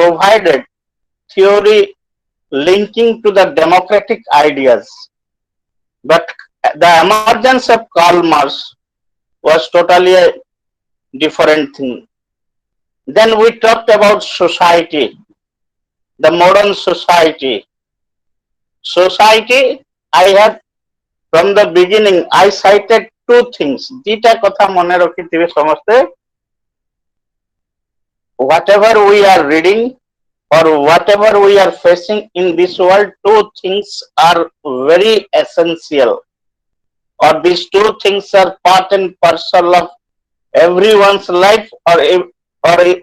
provided theory linking to the democratic ideas. But the emergence of Karl Marx was totally a different thing. Then we talked about society, the modern society. Society, I have from the beginning, I cited two things. Dita kotha mone rakhithibe samaste. Whatever we are reading or whatever we are facing in this world, two things are very essential. Or these two things are part and parcel of everyone's life, or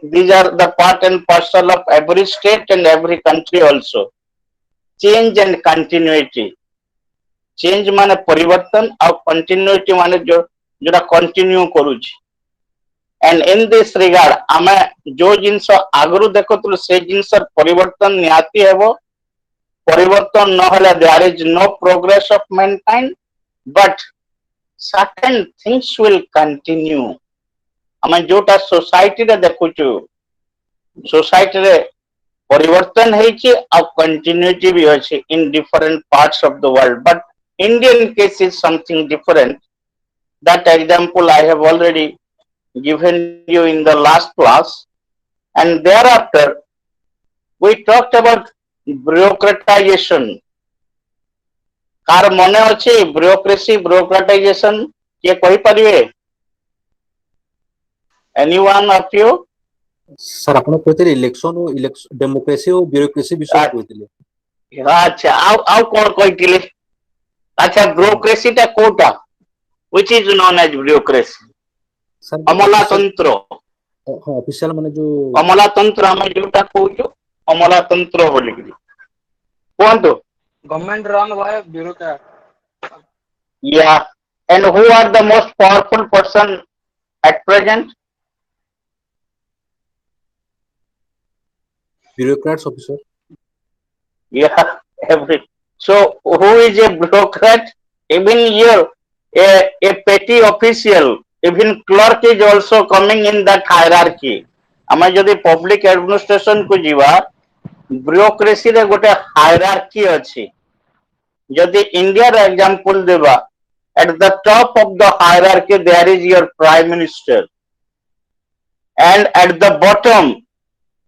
these are the part and parcel of every state and every country also. Change and continuity. Change माने परिवर्तन और continuity माने जोड़ा continue करूची. And in this regard, आमे जो जिनसो आगरू देखो तो से जिनसर परिवर्तन नियाती है वो परिवर्तन न होले there is no progress of mankind, but certain things will continue. आमे जोटा society रे देखुचु society रे परिवर्तन है कि अब continuity भी है in different parts of the world, but Indian case is something different. That example I have already given you in the last class, and thereafter we talked about bureaucratization. Car मने अच्छे bureaucracy, bureaucratization ये कोई परिवे? Anyone of you? Sir आपण कहते election और democracy और bureaucracy विषय कहते अच्छा आउ कोन कहतिले अच्छा ब्यूरोक्रेसी ता Kota which is known as bureaucracy अमलातंत्र हां ऑफिशियल माने जो अमलातंत्र हम जोटा कहू अमलातंत्र बोली कोंतो government run by bureaucrat. yeah, and who are the most powerful person at present? bureaucrats officer. Yeah, every. So who is a bureaucrat? Even here, a petty official, even clerk is also coming in that hierarchy. आमे जदि public administration को जीवा, bureaucracy रे गोटे hierarchy अछि. जदि India रे example देवा, at the top of the hierarchy there is your prime minister, and at the bottom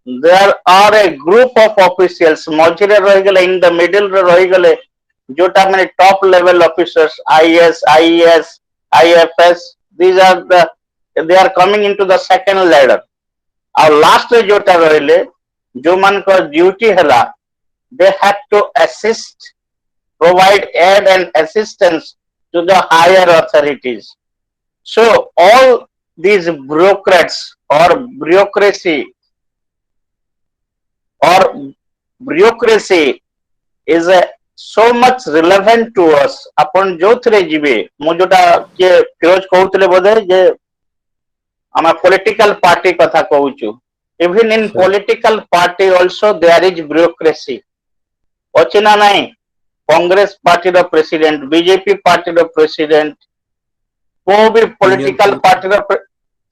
there are a group of officials. मझिरे रही गले in the middle रे रही गले जोटा माने top level officers, IAS, IES, IFS. These are they are coming into the second ladder. और last रे जोटा रहिले जो मन को duty हला, they have to assist, provide aid and assistance to the higher authorities. So all these bureaucrats or bureaucracy is so much relevant to us. अपन जो थरे जीवे मो जोटा के फिरोज कहउतले बोधे जे आमा political party कथा कहउछु. Even in political party also there is bureaucracy. ochina nai Congress party ro president, BJP party ro president, को भी political party रो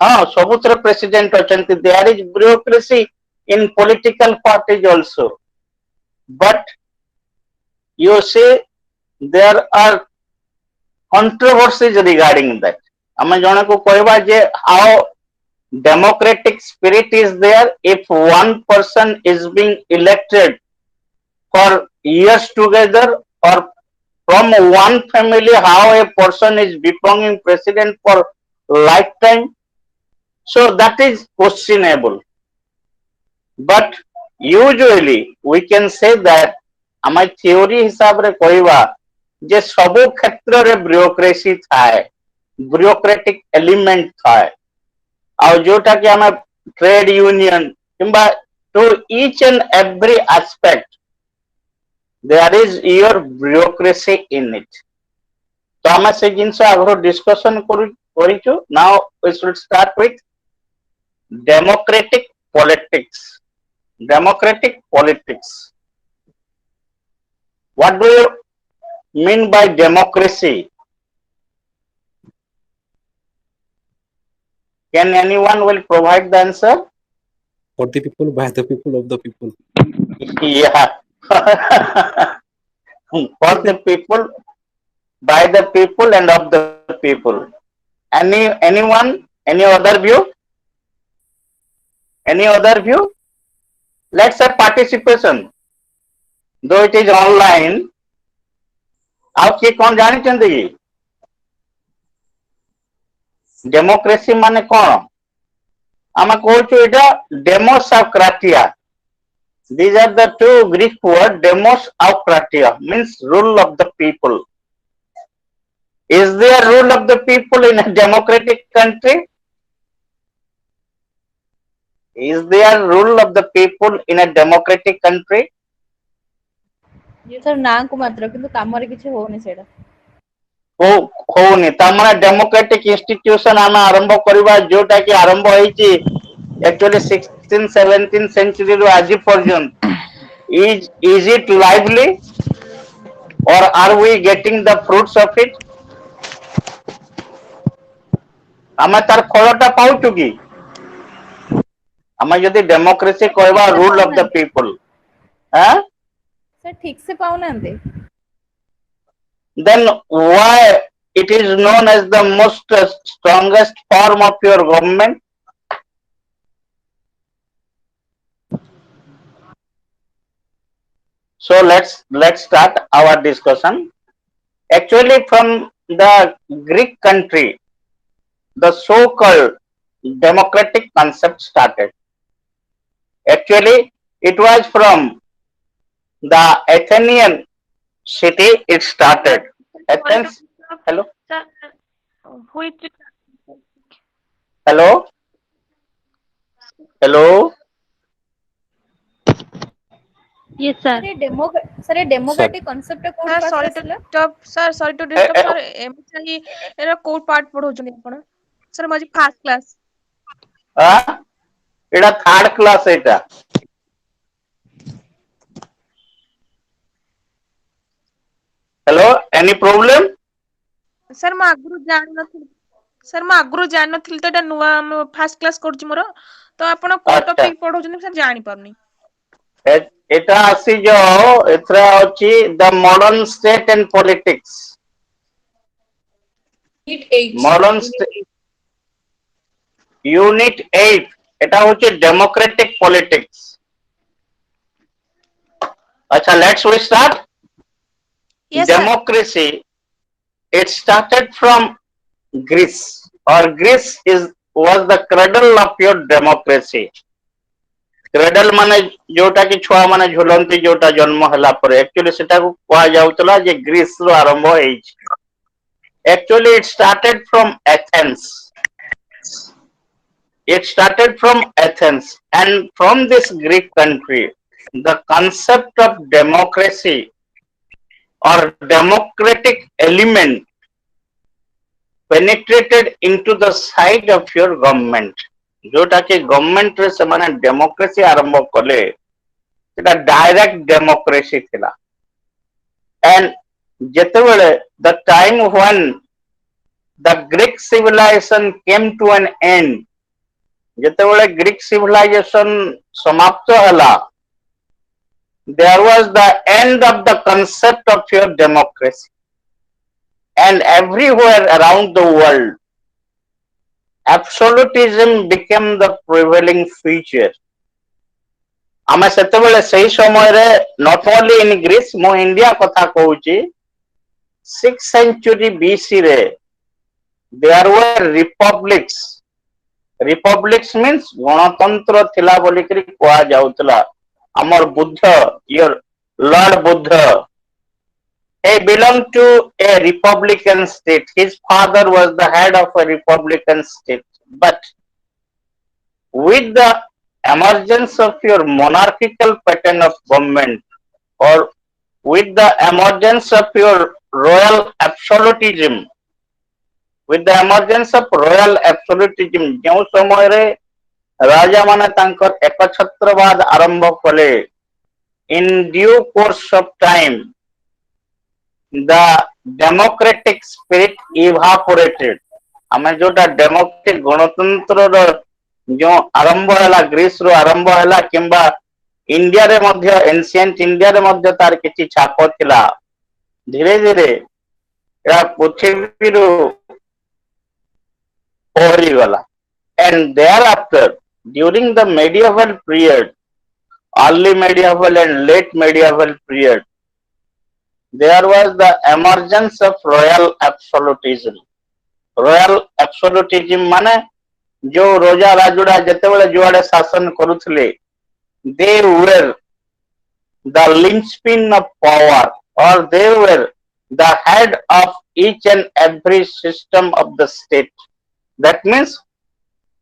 हाँ सबुतर president अचंती. There is bureaucracy in political parties also, but you see there are controversies regarding that. हमें जाने को कहवा जे how democratic spirit is there if one person is being elected for years together, or from one family how a person is becoming president for lifetime. So that is questionable. But usually we can say that आम theory हिसाब रे कहवा जे सबो क्षेत्र रे bureaucracy थाए, bureaucratic element थाए. और जोटा कि आम trade union किंबा to each and every aspect there is your bureaucracy in it. तो आम से जिनसे आगरो discussion करिछु. Now we should start with democratic politics. Democratic politics. What do you mean by democracy? Can anyone will provide the answer? For the people, by the people, of the people. Yeah. For the people, by the people, and of the people. Anyone? Any other view? Any other view? Let's say participation. Though it is online, ଆଉ କିଏ କଣ ଜାଣିଛନ୍ତି କି? Democracy ମାନେ କଣ? ଆମେ କହୁଛୁ ଏଇଟା ଡେମୋସ୍ ଆଉ କ୍ରାଟିଆ. These are the two Greek words. Demos ଆଉ kratia means rule of the people. Is there rule of the people in a democratic country? Is there rule of the people in a democratic country? ये sir ना को मात्र किंतु कामरे किछि होनी सेडा होउनी तामने democratic institution आमे आरंभ करबा जोटा कि आरंभ होईची एक्चुअली 16th 17th सेंचुरी रो आज पर्यंत. Is it lively, or are we getting the fruits of it? ଆମେ ତାର ଫଳଟା ପାଉଛୁ କି? ଆମେ ଯଦି ଡେମୋକ୍ରେସି କହିବା rule of the people, sir ठीक से पाऊ नांदे then why it is known as the most strongest form of your government? So let's start our discussion. Actually, from the Greek country, the so-called democratic concept started. Actually, it was from the Athenian city it started. Athens. Hello. Sir, which Hello. Hello. yes sir. Sir ये democratic concept code Sir, पास sorry to आसला disturb. Sir, sorry to disturb. Sir, MHI era code part पढौछन आपण. Sir, माझी first class. एटा third class एटा. Hello. Any problem? Sir, म आगुरु जान नथिल. Sir, म आगुरु जान नथिल त एटा नुवा फर्स्ट क्लास करछि मोर. तो आपण कोन टॉपिक पढौछन सर जानि पारनी. एटा आसी जो एथरा अछि the modern state and politics. Modern unit 8 एटा होछि डेमोक्रेटिक पॉलिटिक्स. अच्छा, let's we start. Yes, Democracy, it started from Greece, or Greece was the cradle of your democracy. Cradle माने जोटा कि छुआ माने झुलंती जोटा जन्म हला पर एक्चुअली सेटा को कहा जाउतला जे ग्रीस रो आरंभ होइछ. Actually it started from Athens. It started from Athens, and from this Greek country the concept of democracy or democratic element penetrated into the side of your government. जोटा कि गवर्नमेंट रे से माने डेमोक्रेसी आरंभ कले सेटा डायरेक्ट डेमोक्रेसी थिला. And जेतेबेले the time when the Greek civilization came to an end, जेतेबेले ग्रीक सिविलाइजेशन समाप्त हला, there was the end of the concept of your democracy, and everywhere around the world absolutism became the prevailing feature. आमे सेतेबेले सही समय रे not only in Greece, मो India कथा कहूची, 6th century BC रे there were republics. Republics means गणतंत्र थिला बोली करी कहा जाउतला. Amar Buddha, your Lord Buddha, he belonged to a republican state. His father was the head of a republican state. But with the emergence of your monarchical pattern of government, or with the emergence of your royal absolutism, with the emergence of royal absolutism, जो समय रे राजा माने तांकर एकछत्रवाद आरंभ कले, in due course of time the democratic spirit evaporated. आमे जोटा democratic गणतंत्र रो जो आरंभ है ग्रीस रु आरंभ है किंबा इंडिया रे मध्य एंशिएंट इंडिया रे मध्य तार किछि छाप थिला धीरे धीरे या पृथ्वी रु ओहरी गला and thereafter during the medieval period early medieval and late medieval period there was the emergence of royal absolutism माने जो रोजा राजुड़ा जेतेबेले जुआड़े शासन करुथले they were the linchpin of power or they were the head of each and every system of the state. That means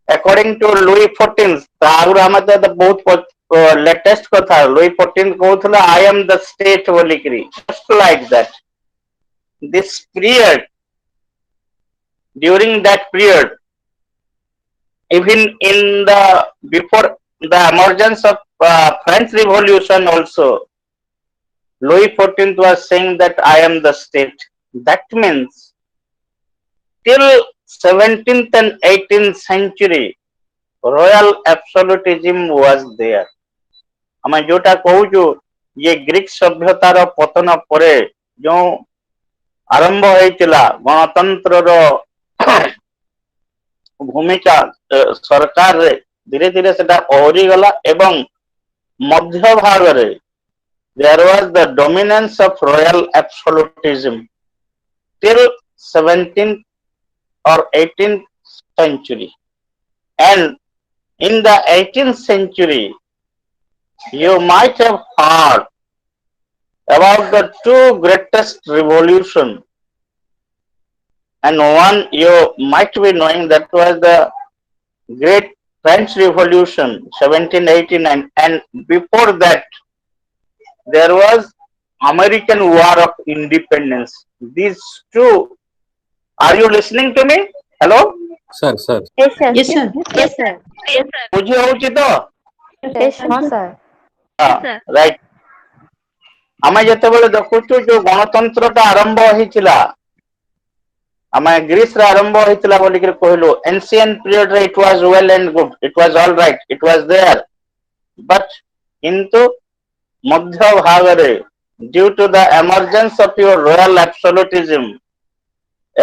according to Louis XIV तागुर हमें तो बहुत latest कथा Louis XIV कहउथला I am the state बोलिकरी just like that this period during that period even in the before the emergence of French Revolution also Louis XIV was saying that I am the state. That means till 17th and 18th century royal absolutism was there. हमें जोटा कहूचु ये Greek सभ्यतार पतन परे जो आरंभ होइतिला गणतंत्र रो भूमिका सरकार रे धीरे धीरे सेटा ओहरी गला एवं मध्य भाग रे there was the dominance of royal absolutism till 17th or 18th century and in the 18th century you might have heard about the two greatest revolution and one you might be knowing that was the great French Revolution 1789 and before that there was American War of Independence. These two, are you listening to me? Hello? sir sir Yes, sir. Yes, sir. Yes, sir. Yes, sir. बुझे होची तो? Yes, sir. Sir. Yes, sir. Right. आमे जेतेबेले देखुछु जो गणतंत्रता आरंभ होइतिला आमे Greece रे आरंभ होइतिला बोली के कहलो एंशिएंट पीरियड रे it was well and good, it was all right, it was there, but into मध्य भाग रे due to the emergence of your royal absolutism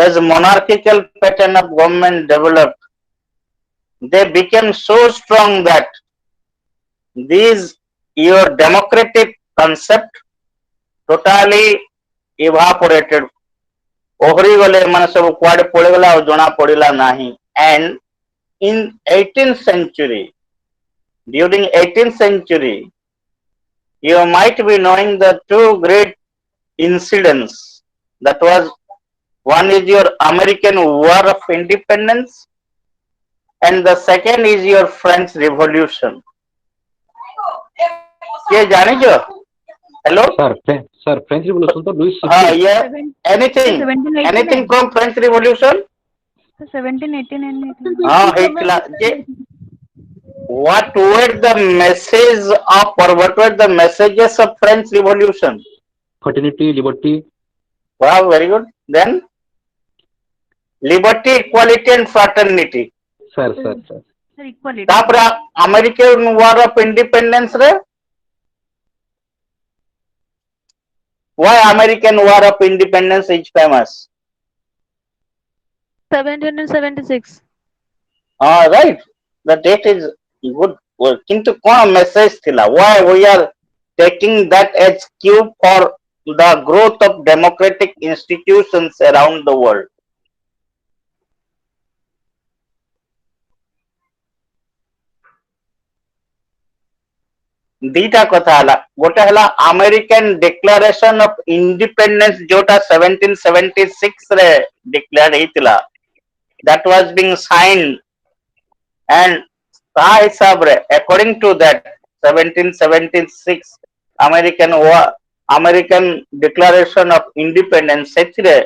as monarchical pattern of government developed they became so strong that these your democratic concept totally evaporated Ohri गले माने सब कुआडे पड़े गला और जना पड़िला नाही and in 18th century during 18th century you might be knowing the two great incidents that was one is your American War of Independence and the second is your French Revolution. ये जाने जो hello sir French Revolution तो Louis yeah anything from French Revolution 17, 18 and 18. हाँ हेतला जे what were the message of or what were the messages of French Revolution? fraternity liberty Wow, very good. Then liberty, equality and fraternity. sir Sir, equality. तापर American War of Independence रे why American War of Independence is famous? 1776. Right. The date is good. किंतु कौन message थिला? Why we are taking that as cue for the growth of democratic institutions around the world? दीटा कथा हला गोटे हला American declaration of independence जोटा 1776 रे declare हेतिला that was being signed and ता हिसाब रे according to that 1776 American Declaration of Independence सेथिरे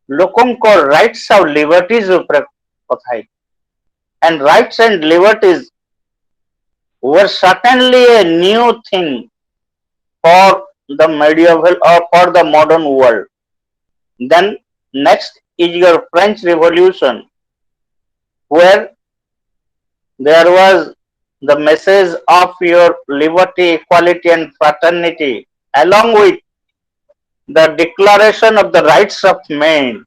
लोकन को राइट्स और लिबर्टीज ऊपर कथा है and rights and liberties were certainly a new thing for the medieval or for the modern world. Then next is your French Revolution, where there was the message of your liberty, equality, and fraternity, along with the declaration of the rights of man.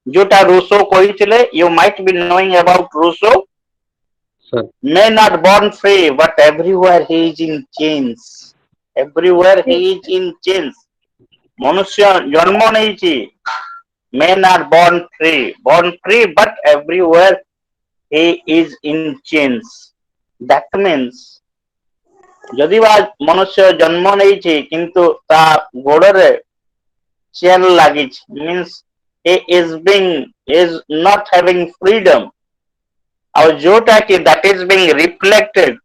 जोटा Rousseau कही you might be knowing about Rousseau. sir. Men are born free, but everywhere he is in chains. Everywhere he is in chains. मनुष्य जन्म नहीं men are born free, but everywhere he is in chains. That means जदि बा मनुष्य जन्म नहीं किंतु ता गोड़े चेन लगी means he is not having freedom. और जोटा कि that is being reflected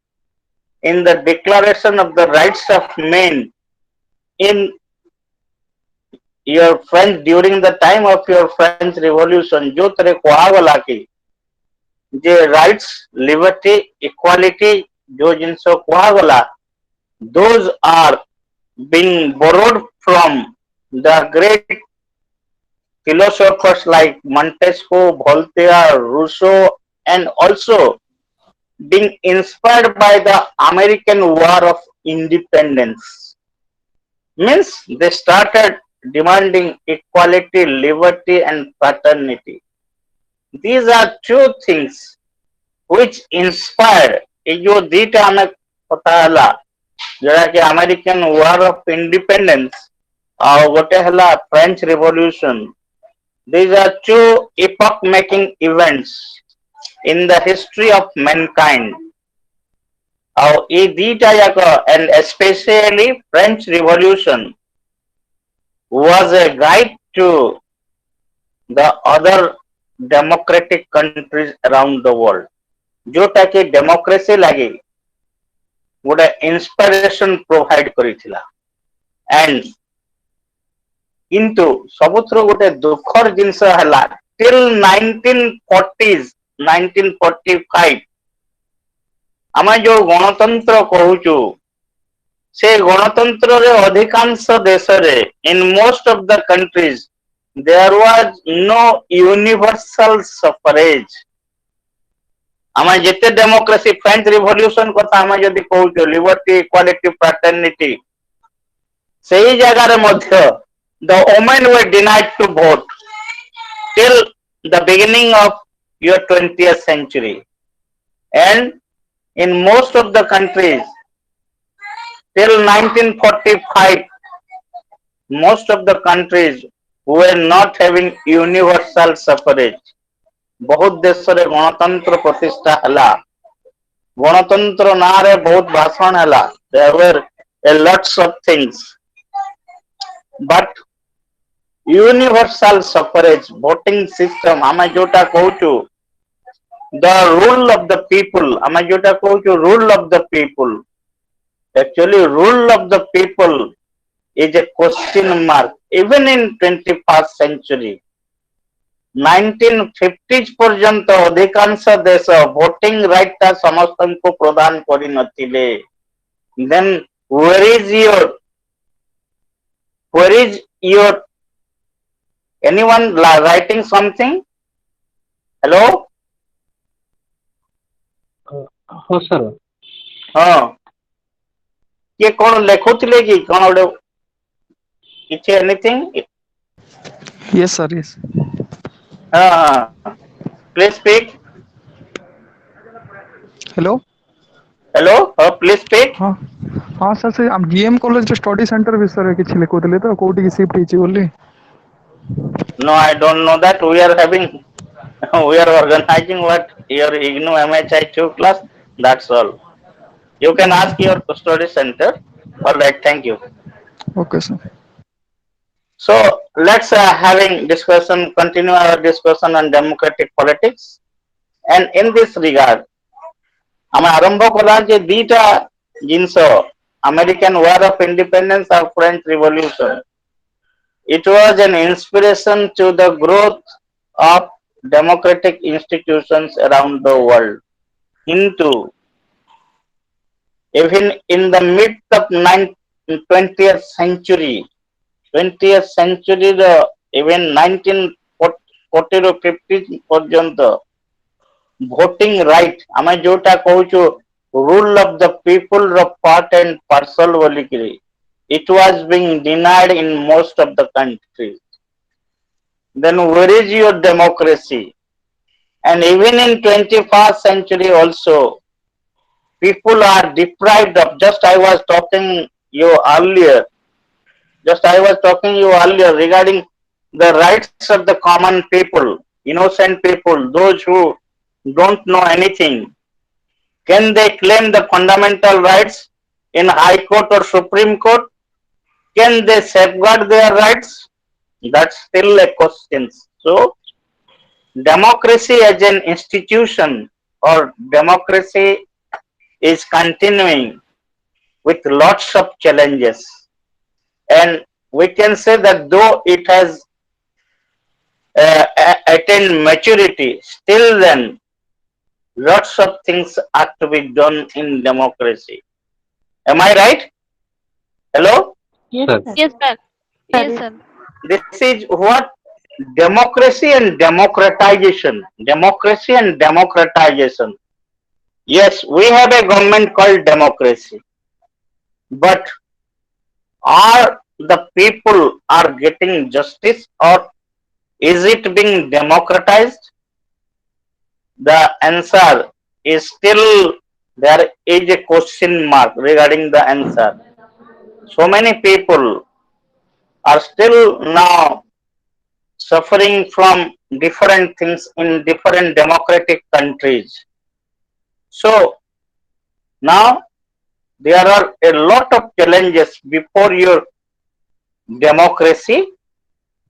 in the declaration of the rights of men in your French during the time of your French Revolution, जो तेरे कुआवला की जे rights, liberty, equality जो जिनसे कुआवला, those are being borrowed from the great philosophers like Montesquieu, Voltaire, Rousseau, and also being inspired by the American War of Independence. Means they started demanding equality, liberty, and fraternity. These are two things which inspired जो दीटा हमें पता हला जरा कि American War of Independence और गोटे हला French Revolution. These are two epoch-making events in the history of mankind. और ये दीटा जाको and especially French Revolution was a guide to the other democratic countries around the world. जोटा कि democracy लगी गोटे inspiration provide करिथिला. And किंतु सबुथरो गोटे दुखर जिनस हला till 1940s 1945 आमे जो गणतंत्र कहूचु से गणतंत्र रे अधिकांश देश रे in most of the countries there was no universal suffrage. आमे जेते डेमोक्रेसी फ्रेंच रिवॉल्यूशन कथा आमे जदि कहूचु लिबर्टी इक्वालिटी फ्रैटर्निटी सही जगह रे मध्य the women were denied to vote till the beginning of your 20th century, and in most of the countries till 1945 most of the countries were not having universal suffrage. बहुत देश रे गणतंत्र प्रतिष्ठा हला गणतंत्र ना रे बहुत भाषण हला there were a lots of things but universal suffrage voting system आमे जोटा कहूचु the rule of the people आमे जोटा कहूचु rule of the people actually rule of the people is a question mark even in 21st century 1950s पर्यंत अधिकांश देश voting right ता समस्तन को प्रदान करि नथिले. Then where is your anyone writing something? Hello? हाँ सर. हाँ ये कौन लेखुथिले कि कौन ओडे किछ anything? Yes, sir. Yes. हाँ please speak. Hello. Hello? Please speak. हाँ हाँ सर से हम जीएम कॉलेज स्टडी सेंटर विषय किछि लिखुतले तो कोठी शिफ्ट हिची बोली. No, I don't know that. We are having, we are organizing what your IGNU MHI-2 class. That's all. You can ask your study center. All right, thank you. Okay, sir. So let's continue our discussion on democratic politics. And in this regard, ଆମେ ଆରମ୍ଭ କଲା ଯେ ଦିଟା ଜିନିଷ American War of Independence और French Revolution. It was an inspiration to the growth of democratic institutions around the world. Into even in the mid of 20th century, even 1940 to 50 पर्यंत, voting right ଆମେ ଯୋଉଟା କହୁଛୁ rule of the people of part and parcel ବୋଲିକିରି it was being denied in most of the countries. Then where is your democracy? And even in 21st century also people are deprived of, just I was talking you earlier, regarding the rights of the common people, innocent people, those who don't know anything. Can they claim the fundamental rights in High Court or Supreme Court? Can they safeguard their rights? That's still a question. So democracy as an institution or democracy is continuing with lots of challenges, and we can say that though it has attained maturity, still then lots of things are to be done in democracy. Am I right? Hello? Yes, Sir. sir. Yes, sir. Yes, sir. This is what democracy and democratization. Democracy and democratization. Yes, we have a government called democracy. But are the people are getting justice, or is it being democratized? The answer is still, there is a question mark regarding the answer. So many people are still now suffering from different things in different democratic countries. So now there are a lot of challenges before your democracy,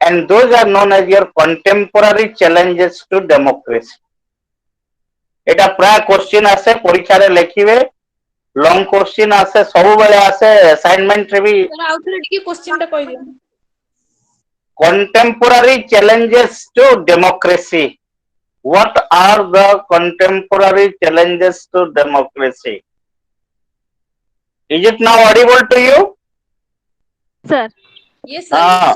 and those are known as your contemporary challenges to democracy. এটা প্রায় question আসে পরীক্ষারে লেখিবে, long question আসে, ସବୁବେଳେ আসে, assignment ରେ ବି sir ଆଉ ଥରେ ଟିକେ question ଟା କହିଦିଅ। contemporary challenges to democracy. What are the contemporary challenges to democracy? Is it now audible to you? Sir. yes sir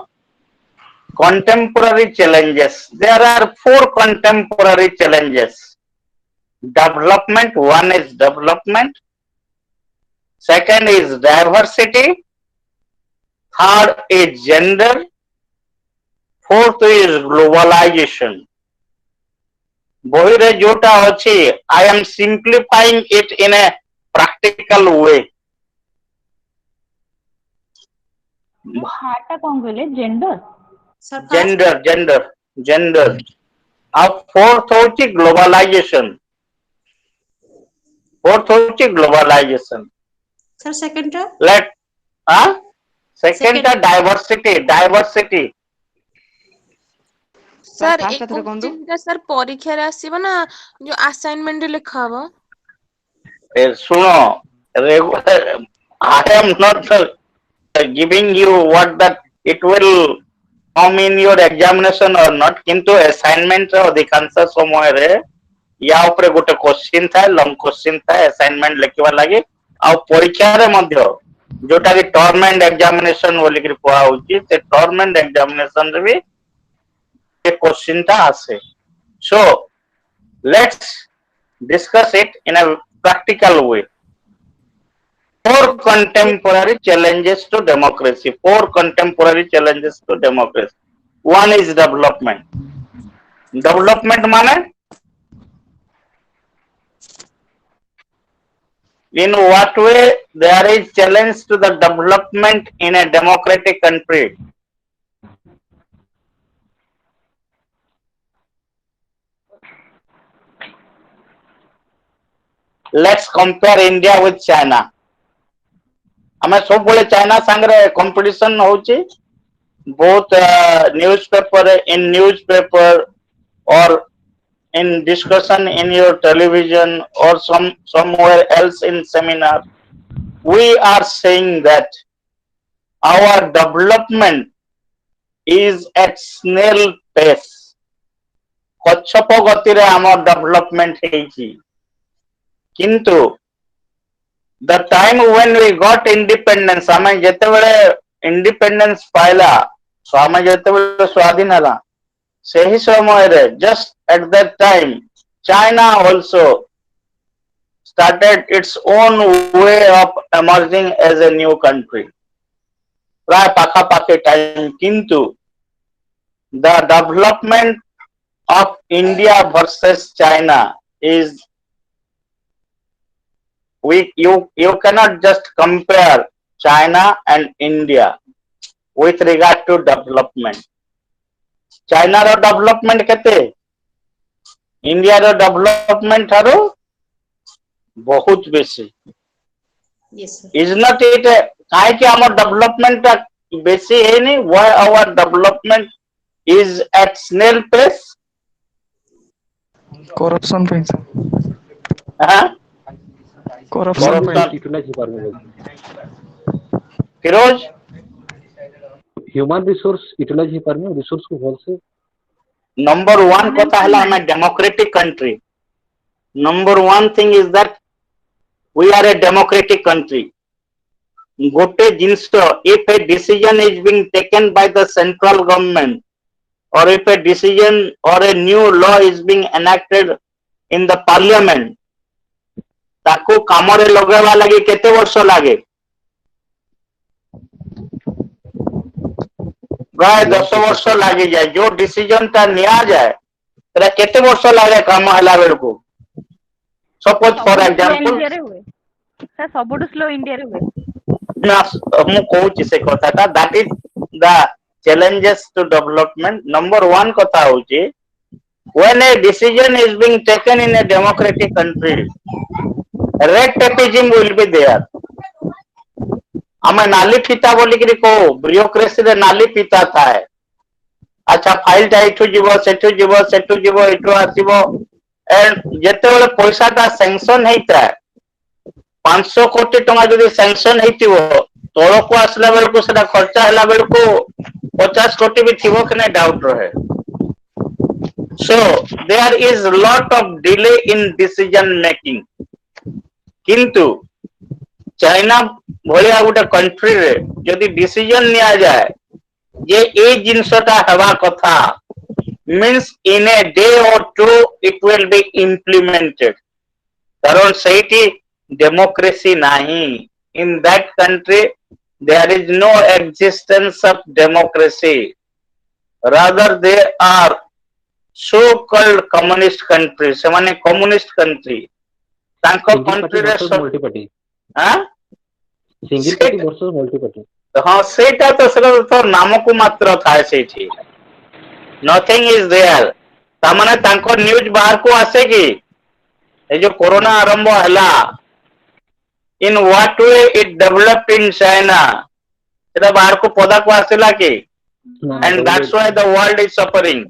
Contemporary challenges. There are 4 contemporary challenges. Development, one is development. Second is diversity. Third is gender. Fourth is globalization. বহিরে যেটা আছে, I am simplifying it in a practical way. ହାର୍ଟା କଣ କହିଲେ? Gender? gender. ଆଉ fourth ହଉଛି globalization. Sir, second টা? Second টা diversity. sir ଏ question ଟା sir ପରୀକ୍ଷାରେ ଆସିବ ନା ଯୋଉ assignment ରେ ଲେଖା ହବ? ଶୁଣ, I am not giving you what that it will come in your examination or not, କିନ୍ତୁ assignment ର ଅଧିକାଂଶ ସମୟରେ ୟା ଉପରେ ଗୋଟେ question ଥାଏ, ଲଙ୍ଗ question ଥାଏ assignment ଲେଖିବା ଲାଗି, ଆଉ ପରୀକ୍ଷାରେ ମଧ୍ୟ ଯୋଉଟା କି term and examination ବୋଲିକି କୁହା ହଉଛି, ସେ term and examination ରେ ବି ଏ question ଟା ଆସେ. So let's discuss it in a practical way. 4 contemporary challenges to democracy. One is development. Development মানে, in what way there is challenge to the development in a democratic country? Let's compare India with China. ଆମେ ସବୁବେଳେ China ସାଙ୍ଗରେ competition ହଉଛି, both in newspaper or in discussion in your television or somewhere else in seminar. We are saying that our development is at snail pace. କଚ୍ଛପ ଗତିରେ ଆମ development ହେଇଛି, କିନ୍ତୁ the time when we got independence, ଆମେ ଯେତେବେଳେ independence ପାଇଲା, ଆମେ ଯେତେବେଳେ ସ୍ୱାଧୀନ ହେଲା, ସେହି ସମୟରେ just at that time China also started its own way of emerging as a new country. প্রায় পাখাপাখি টাইম, কিন্তু the development of India versus China is you cannot just compare China and India with regard to development. China ର development କେତେ, India ର development ଠାରୁ ବହୁତ ବେଶୀ. Yes, sir. Is not it କାହିଁକି ଆମ development ଟା ବେଶୀ ହେଇନି? Why our development is at snail pace? corruption ପାଇଁ sir. Corruption. यूटिलाइज हो पारबो फिरोज ह्यूमन रिसोर्स यूटिलाइज हो पारबो रिसोर्स को भल से नंबर 1 कथा हला हम democratic country. Number 1 thing is that we are a democratic country. गोटे जिंस if a decision is being taken by the central government or if a decision or a new law is being enacted in the parliament, ताको कामरे लगेवा लगे केते वर्ष लागे? प्राय 10 वर्ष लागे जाए. जो डिसीजन ता निया जाए तेरा केते वर्ष लागे काम हला बेल को? सपोज फॉर एग्जांपल इंडिया रे हुए सर सबटु स्लो इंडिया रे हुए मु कहूची से कथाटा, that is the challenges to development. Number 1 kotha hochi, when a decision is being taken in a democratic country, red tapeism will be there. हमें नाली फीता बोली कि को ब्यूरोक्रेसी रे नाली फीता था है. अच्छा फाइल टा इठु जीवो सेठु जीवो सेठु जीवो इठु आसीबो, एंड जेते बेले पैसा ता सैंक्शन हेता 500 कोटी टका जदी सैंक्शन हेतिबो तोड़ को आसला बेल को सेटा खर्चा हला बेल को 50 कोटी भी थिबो कि नहीं डाउट रहे. So there is lot of delay in decision making. किंतु चाइना भलिया गोटे कंट्री रे जदि डिसीजन निया जाए जे ए जिंसटा हवा कथा, means in a day or two it will be implemented. कारण सहीटी डेमोक्रेसी नहीं. In that country there is no existence of democracy. Rather they are so called communist countries. ସେମାନେ communist country. ତାଙ୍କ country ରେ multi party हां single party versus multi party. हाँ सेटा तो तो नामको मात्र था सेठी. Nothing is there. तामाने तांको न्यूज बाहर को आसे कि ए जो कोरोना आरंभ हला, in what way it developed in China, सेटा बाहर को पदा को आसेला कि, and that's why the world is suffering.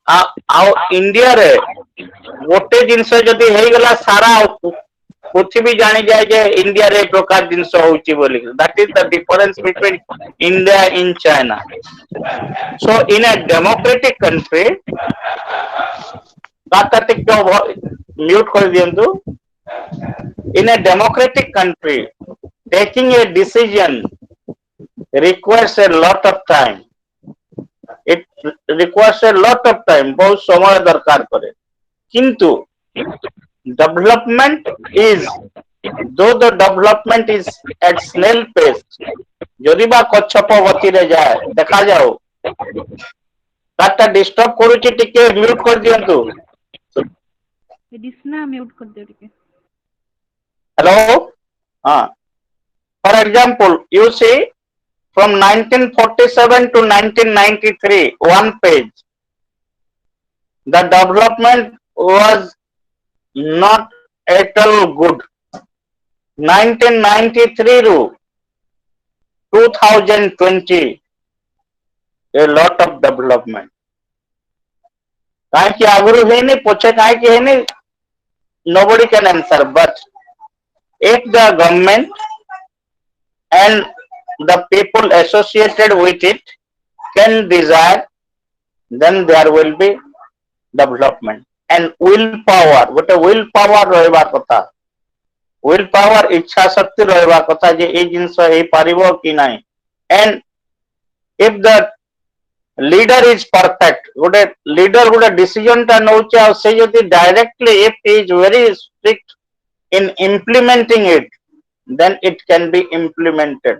आउ इंडिया रे गोटे जिंस जदी हेई गला सारा पृथ्वी जानी जाए जे इंडिया रे प्रकार जिंस होउची बोली. That is the difference between India and China. So in a democratic country, काकातिक जो म्यूट कर दियंतु. In a democratic country, taking a decision requires a lot of time. It requires a lot of time. बहुत समय दरकार करे. किंतु development is, though the development is at snail pace, जदि बा कच्छप गति रे जाए देखा जाओ. काटा डिस्टर्ब करूची टिके म्यूट कर दियंतु. दिसना म्यूट कर दे टिके. Hello? For example, you see from 1947 to 1993, one page, the development was not at all good. 1993 to 2020, a lot of development. काहे कि आगुरु है नहीं, पोछे काहे कि है नहीं, nobody can answer. But if the government and the people associated with it can desire, then there will be development. And willpower, what a willpower रहबा कथा. Willpower इच्छा शक्ति रहबा कथा जे ए जिंस हे पारिबो कि नहीं. And if the leader is perfect. Good leader good decision ta nouche aw se jodi directly if he is very strict in implementing it, then it can be implemented.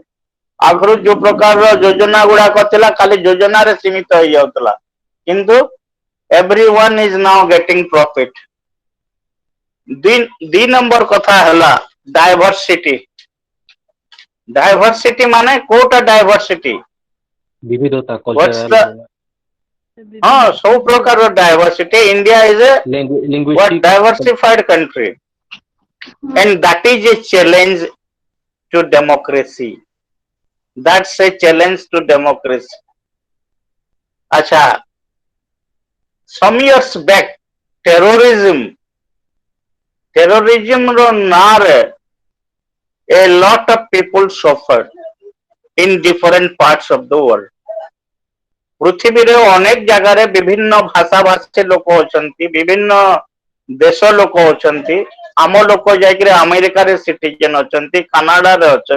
आगु जो प्रकार योजना गुड़ाक थिला खाली योजना रे सीमित हो जाउतला किंतु everyone is now getting profit. The number कथा हला डाइवर्सिटी. डाइवर्सिटी माने कोटा डाइवर्सिटी विविधता What's कल्चरल the सब प्रकार diversity. India is a what linguistic diversified country and that is a challenge to democracy. That's a challenge to democracy. Acha, some years back terrorism ro nare a lot of people suffered in different parts of the world. पृथ्वी अनेक जगार विभिन्न भाषा भाषी लोक अच्छा विभिन्न देश लोक अच्छा आम लोक जाकर अमेरिका रे सिटीजन अच्छा कनाडा रे अच्छा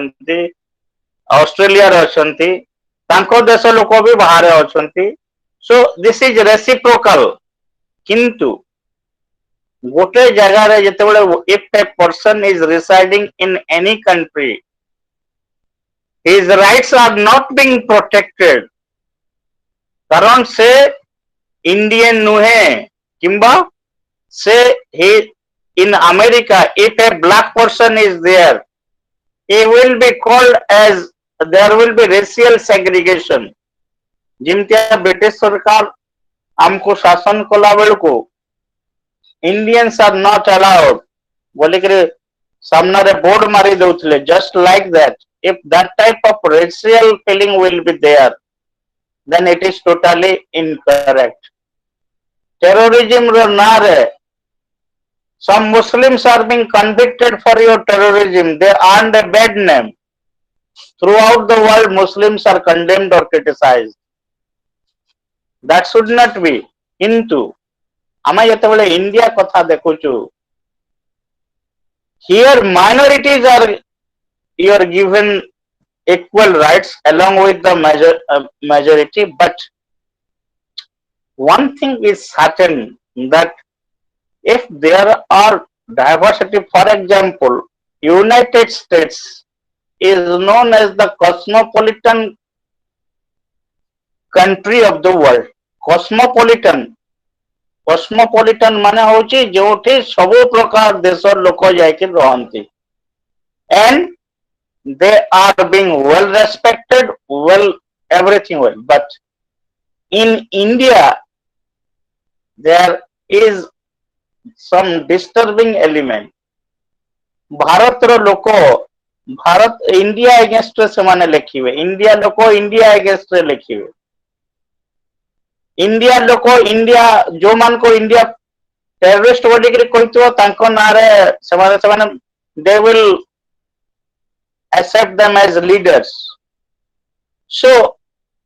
ऑस्ट्रेलिया रे अच्छा तांको देश लोक भी बाहर अच्छा. So this is reciprocal. किंतु गोटे जगार जितेबाला if a person is residing in any country his rights are not being protected कारण से इंडियन नुहे किंबा से he in America if a black person is there he will be called as there will be racial segregation. जिमतिया British सरकार हमको शासन कला बेल को इंडियंस आर नॉट अलाउड बोले कि सामना रे बोर्ड मारी दउथले just like that. If that type of racial feeling will be there then it is totally incorrect. Terrorism ro nare some Muslims are being convicted for your terrorism. They earned a bad name. Throughout the world Muslims are condemned or criticized. That should not be. Into आम जिते India कथा देखुचु here minorities are you are given equal rights along with the majority, but one thing is certain that if there are diversity, for example United States is known as the cosmopolitan country of the world. Cosmopolitan माने होची जोठी सबो प्रकार देशर लोक जायके रहंती and they are being well respected, well everything well, but in India there is some disturbing element. Bharat रो लोक Bharat India against से माने लिखिवे, इंडिया लोक इंडिया अगेंस्ट रे लिखिवे, इंडिया लोक इंडिया जो मान को इंडिया टेररिस्ट बोली के कहतो तांको नारे से they will accept them as leaders. So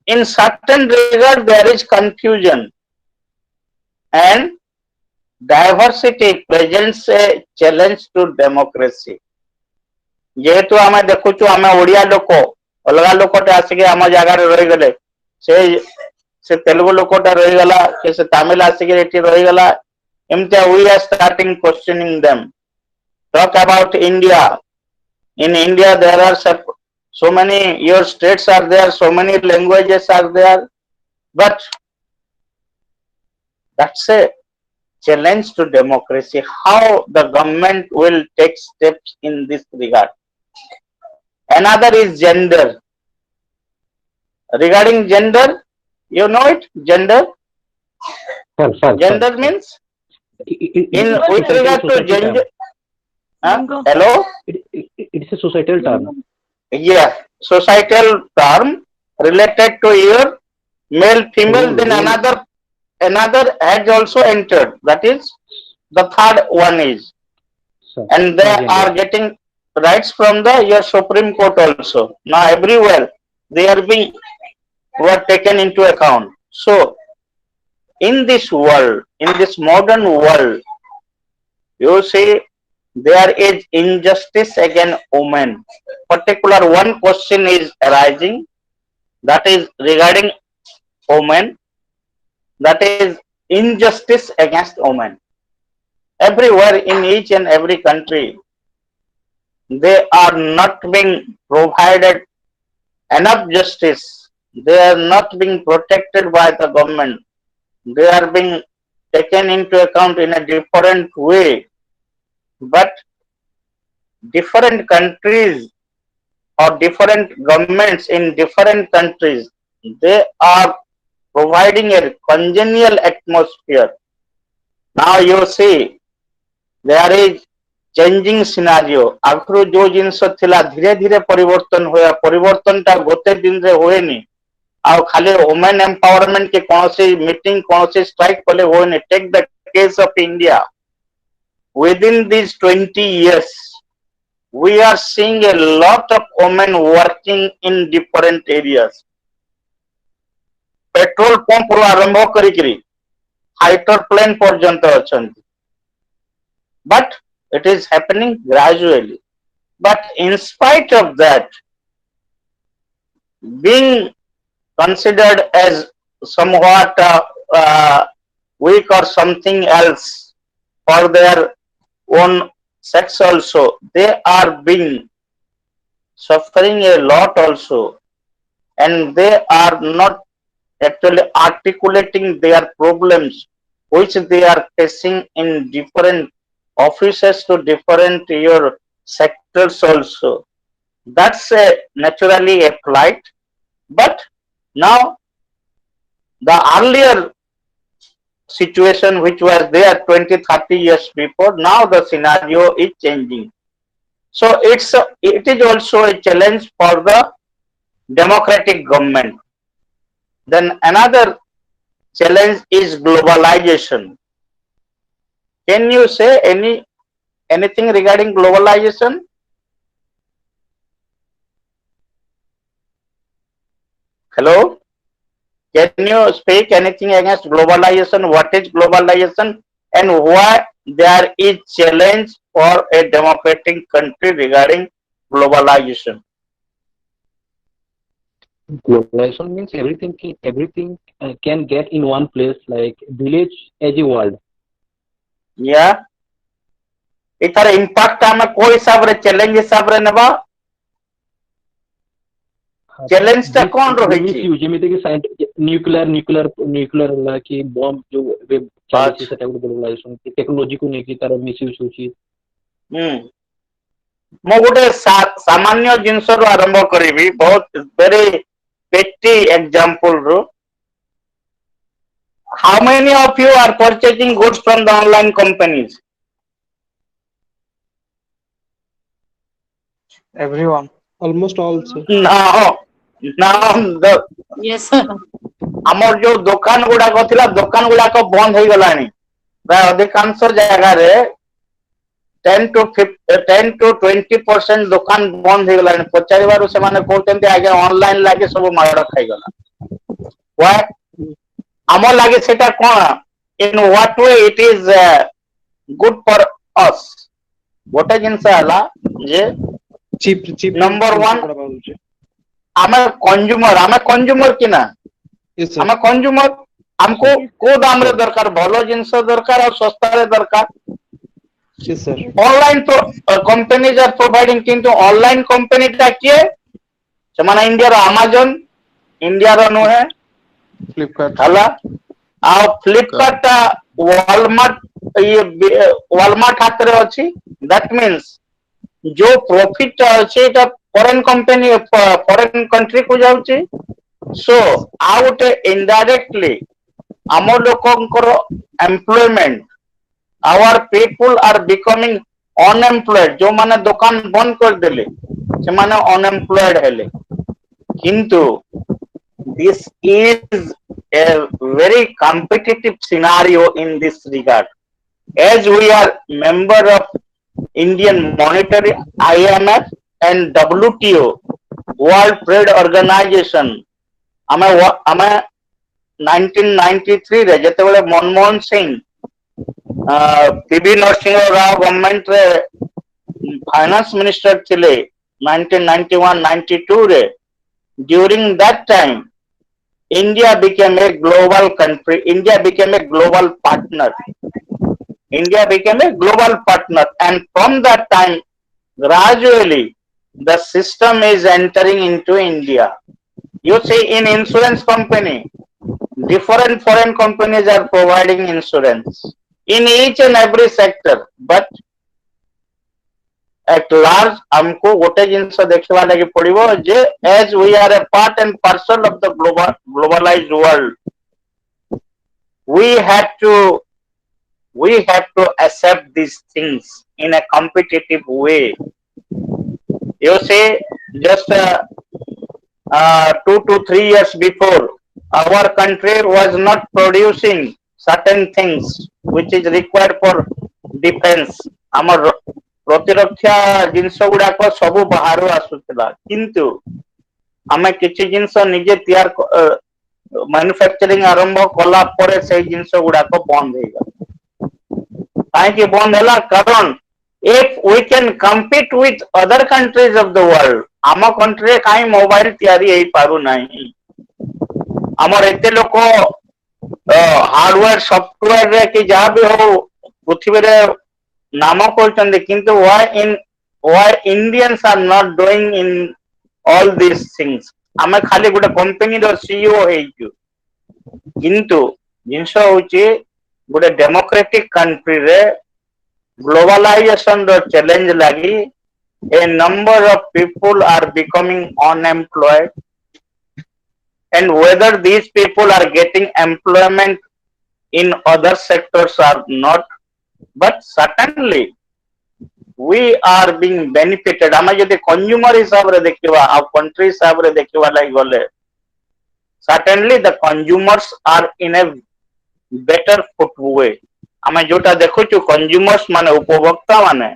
in certain regard there is confusion and diversity presents a challenge to democracy. जेहेतु आम देखुचु आम ओडिया लोक अलग लोकटे आसिक आम जगार रही गले से तेलुगु लोकटा रही गला कि से तमिल आसिक एठी रही गला एमते we are starting questioning them. Talk about India. In India there are so many your states are there, so many languages are there, but that's a challenge to democracy. How the government will take steps in this regard. Another is gender. Regarding gender, you know it? Gender? Gender means? In with regard to gender. Hello? It's a societal term. Yeah, societal term related to your male, female. Then another has also entered. That is the third one is, and they are getting rights from the your Supreme Court also. Now everywhere they are being were taken into account. So in this world, in this modern world, you see there is injustice against women. Particular one question is arising, that is regarding women, that is injustice against women. Everywhere in each and every country, they are not being provided enough justice. They are not being protected by the government. They are being taken into account in a different way. But different countries or different governments in different countries, they are providing a congenial atmosphere. Now you see, there is changing scenario. आगु जो जिनस थिला धीरे धीरे परिवर्तन होया, परिवर्तन टा गोटे दिन रे होएनी. आउ खाली वुमेन एम्पावरमेंट के कौनसी मीटिंग कौनसी स्ट्राइक कले होएनी. Take the case of India. Within these 20 years, we are seeing a lot of women working in different areas. Petrol pump ru आरंभ करिकरी फाइटर प्लेन पर्यंत अछंती. But it is happening gradually. But in spite of that, being considered as somewhat weak or something else for their own sex also, they are being suffering a lot also, and they are not actually articulating their problems which they are facing in different offices to different your sectors also. That's naturally a plight. But now the earlier situation which was there 20-30 years before, now the scenario is changing. So it is also a challenge for the democratic government. Then another challenge is globalization. Can you say anything regarding globalization? Hello? Can you speak anything against globalization? What is globalization and why there is challenge for a democratic country regarding globalization? Globalization means everything can get in one place, like village as a world. Yeah. Ether impact आमे कोई हिसाब रे challenge हिसाब रे नेबा. Challenge ता कोन रही जेमिति कि न्यूक्लियर होला कि बम जो चालीस सेटा ग्लोबलाइजेशन टेक्नोलॉजी को नेकी तार मिसयूज होची. मो गोटे सामान्य जिंस रो आरंभ करिवि. बहुत वेरी पेटी एग्जांपल रो. How many of you are purchasing goods from the online companies? Everyone, almost all, sir. Now the Yes, sir. हमर जो दुकान गुडा को थिला दुकान गुडा को बंद हो गलानी. प्राय अधिकांश जगह रे 10 to 20% दुकान बंद हो गलानी. पचारिबारु से माने कहते आगे ऑनलाइन लागे सब माड़ खाई गला. Why? आमर लागे सेटा कोन? In what way it is good for us? गोटे जिनस हला जे cheap नंबर 1 आमे कंज्यूमर कि ना. yes sir आमे कंज्यूमर हमको को दाम रे दरकार भलो जिंस दरकार और सस्ता रे दरकार. yes sir ऑनलाइन तो कंपनीज आर प्रोवाइडिंग. किंतु ऑनलाइन कंपनी टा किए से माने इंडिया रो अमेज़न इंडिया रो नो है Flipkart हला. आ फ्लिपकार्ट टा वालमार्ट हाथ रे अछि. दैट मींस जो प्रॉफिट अछि ता फॉरेन कंपनी फॉरेन कंट्री को जाउची. सो आउट इनडायरेक्टली आम लोकंकर employment, our people are becoming unemployed. जो माने दुकान बंद कर देले से माने अनएम्प्लॉयड हेले. किंतु this is a very competitive scenario in this regard. As we are member of Indian Monetary, IMF and WTO, World Trade Organization. आमे 1993 रे जते बेले मनमोहन सिंह पीवी नरसिंह राव गवर्नमेंट रे फाइनेंस मिनिस्टर थिले 1991-92 रे. During that time India became a global country. India became a global partner. India became a global partner, and from that time, gradually, the system is entering into India. You see, in insurance company, different foreign companies are providing insurance in each and every sector, but at large हमको गोटे जिनस देखवा लगी पड़िबो जे as we are a part and parcel of the globalized world, we have to accept these things in a competitive way. You see, just 2 to 3 years before, our country was not producing certain things which is required for defense. ଆମର ପ୍ରତିରକ୍ଷା ଜିନିଷ ଗୁଡାକ ସବୁ ବାହାରୁ ଆସୁଥିଲା, କିନ୍ତୁ ଆମେ କିଛି ଜିନିଷ ନିଜେ ତିଆର ମ୍ୟାନୁଫ୍ୟାକ୍ଚରିଂ ଆରମ୍ଭ କଲା ପରେ ସେଇ ଜିନିଷ ଗୁଡାକ ବନ୍ଦ ହେଇଗଲା। କାହିଁକି ବନ୍ଦ ହେଲା? କାରଣ if we can compete with other countries of the world, ଆମ କଣ୍ଟ୍ରିରେ କାହିଁ ମୋବାଇଲ ତିଆରି ହେଇପାରୁ ନାହିଁ? ଆମର ଏତେ ଲୋକ ହାର୍ଡୱେର ସଫ୍ଟୱେରରେ କି ଯାହା ବି ହଉ ପୃଥିବୀରେ ନାମ କରୁଛନ୍ତି, କିନ୍ତୁ why Indians are not doing in all these things? ଆମେ ଖାଲି ଗୋଟେ କମ୍ପାନୀର CEO ହେଇଛୁ, କିନ୍ତୁ ଜିନିଷ ହଉଛି ଗୋଟେ ଡେମୋକ୍ରେଟିକ କଣ୍ଟ୍ରିରେ globalization ର ଚ୍ୟାଲେଞ୍ଜ ଲାଗି a number of people are becoming unemployed, and whether these people are getting employment in other sectors or not, but certainly we are being benefited. ଆମେ ଯଦି କନ୍ଜ୍ୟୁମର ହିସାବରେ ଦେଖିବା ଆଉ କଣ୍ଟ୍ରି ହିସାବରେ ଦେଖିବା ଲାଗି ଗଲେ, certainly the consumers are in a better footway. ଆମେ ଯୋଉଟା ଦେଖୁଛୁ କନ୍ଜ୍ୟୁମର୍ସ ମାନେ ଉପଭୋକ୍ତା ମାନେ